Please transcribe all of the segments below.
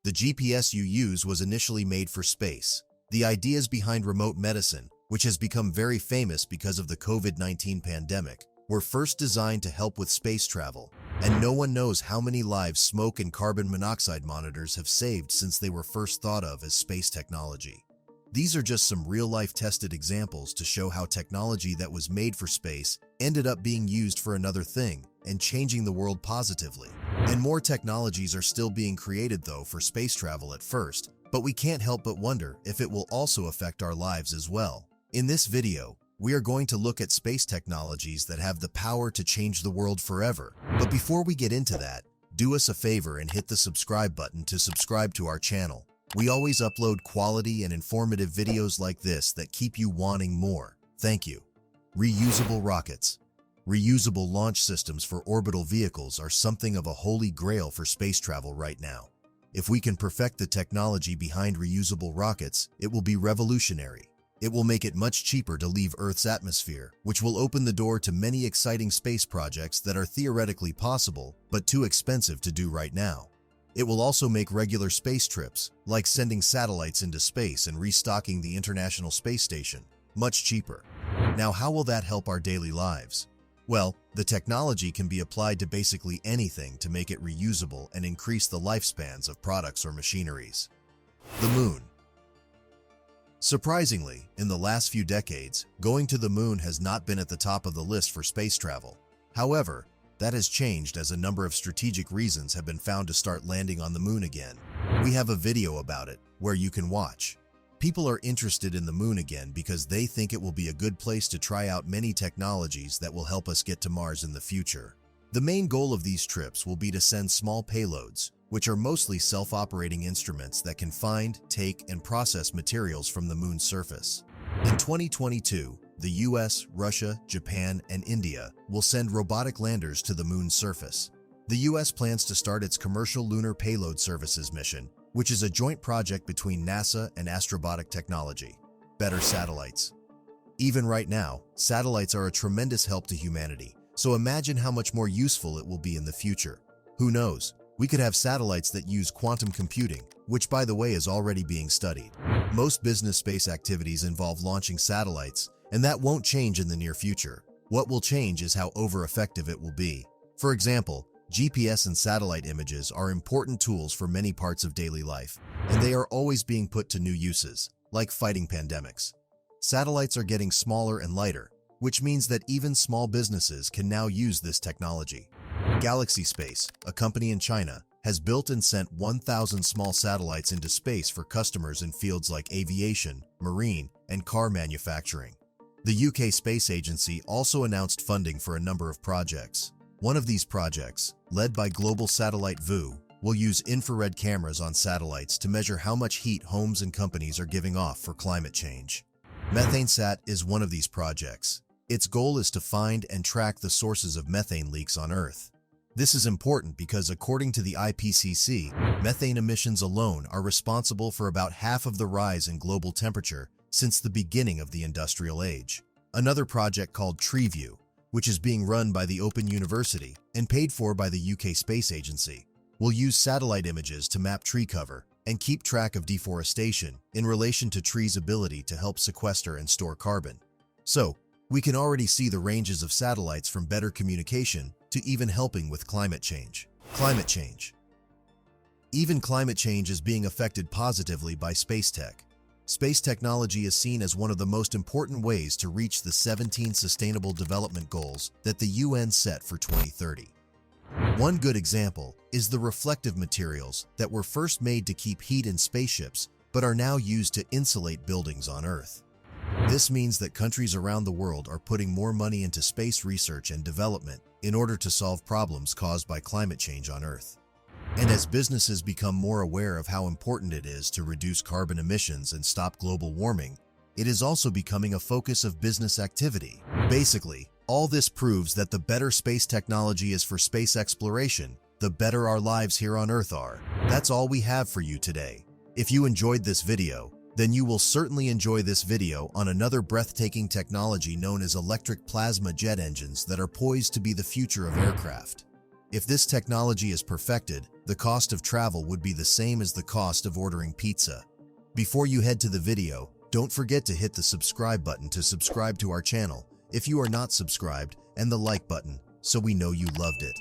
The GPS you use was initially made for space. The ideas behind remote medicine, which has become very famous because of the COVID-19 pandemic, were first designed to help with space travel, and no one knows how many lives smoke and carbon monoxide monitors have saved since they were first thought of as space technology. These are just some real-life tested examples to show how technology that was made for space ended up being used for another thing and changing the world positively. And more technologies are still being created though for space travel at first, but we can't help but wonder if it will also affect our lives as well. In this video, we are going to look at space technologies that have the power to change the world forever. But before we get into that, do us a favor and hit the subscribe button to subscribe to our channel. We always upload quality and informative videos like this that keep you wanting more. Thank you. Reusable rockets. Reusable launch systems for orbital vehicles are something of a holy grail for space travel right now. If we can perfect the technology behind reusable rockets, it will be revolutionary. It will make it much cheaper to leave Earth's atmosphere, which will open the door to many exciting space projects that are theoretically possible, but too expensive to do right now. It will also make regular space trips, like sending satellites into space and restocking the International Space Station, much cheaper. Now, how will that help our daily lives? Well, the technology can be applied to basically anything to make it reusable and increase the lifespans of products or machineries. The Moon. Surprisingly, in the last few decades, going to the moon has not been at the top of the list for space travel. However, that has changed as a number of strategic reasons have been found to start landing on the moon again. We have a video about it, where you can watch. People are interested in the moon again because they think it will be a good place to try out many technologies that will help us get to Mars in the future. The main goal of these trips will be to send small payloads, which are mostly self-operating instruments that can find, take, and process materials from the moon's surface. In 2022, the US, Russia, Japan, and India will send robotic landers to the moon's surface. The US plans to start its Commercial Lunar Payload Services mission, which is a joint project between NASA and Astrobotic Technology. Better satellites. Even right now, satellites are a tremendous help to humanity, so imagine how much more useful it will be in the future. Who knows? We could have satellites that use quantum computing, which by the way is already being studied. Most business space activities involve launching satellites, and that won't change in the near future. What will change is how over-effective it will be. For example, GPS and satellite images are important tools for many parts of daily life, and they are always being put to new uses, like fighting pandemics. Satellites are getting smaller and lighter, which means that even small businesses can now use this technology. Galaxy Space, a company in China, has built and sent 1,000 small satellites into space for customers in fields like aviation, marine, and car manufacturing. The UK Space Agency also announced funding for a number of projects. One of these projects, led by Global Satellite VU, will use infrared cameras on satellites to measure how much heat homes and companies are giving off for climate change. MethaneSat is one of these projects. Its goal is to find and track the sources of methane leaks on Earth. This is important because according to the IPCC, methane emissions alone are responsible for about half of the rise in global temperature since the beginning of the industrial age. Another project called TreeView, which is being run by the Open University and paid for by the UK Space Agency, will use satellite images to map tree cover and keep track of deforestation in relation to trees' ability to help sequester and store carbon. So, we can already see the ranges of satellites from better communication to even helping with climate change. Climate change. Even climate change is being affected positively by space tech. Space technology is seen as one of the most important ways to reach the 17 Sustainable Development Goals that the UN set for 2030. One good example is the reflective materials that were first made to keep heat in spaceships but are now used to insulate buildings on Earth. This means that countries around the world are putting more money into space research and development in order to solve problems caused by climate change on Earth. And as businesses become more aware of how important it is to reduce carbon emissions and stop global warming, it is also becoming a focus of business activity. Basically, all this proves that the better space technology is for space exploration, the better our lives here on Earth are. That's all we have for you today. If you enjoyed this video, then you will certainly enjoy this video on another breathtaking technology known as electric plasma jet engines that are poised to be the future of aircraft. If this technology is perfected, the cost of travel would be the same as the cost of ordering pizza. Before you head to the video, don't forget to hit the subscribe button to subscribe to our channel if you are not subscribed, and the like button so we know you loved it.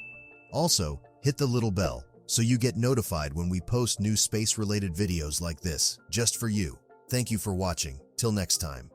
Also, hit the little bell so you get notified when we post new space-related videos like this, just for you. Thank you for watching. Till next time.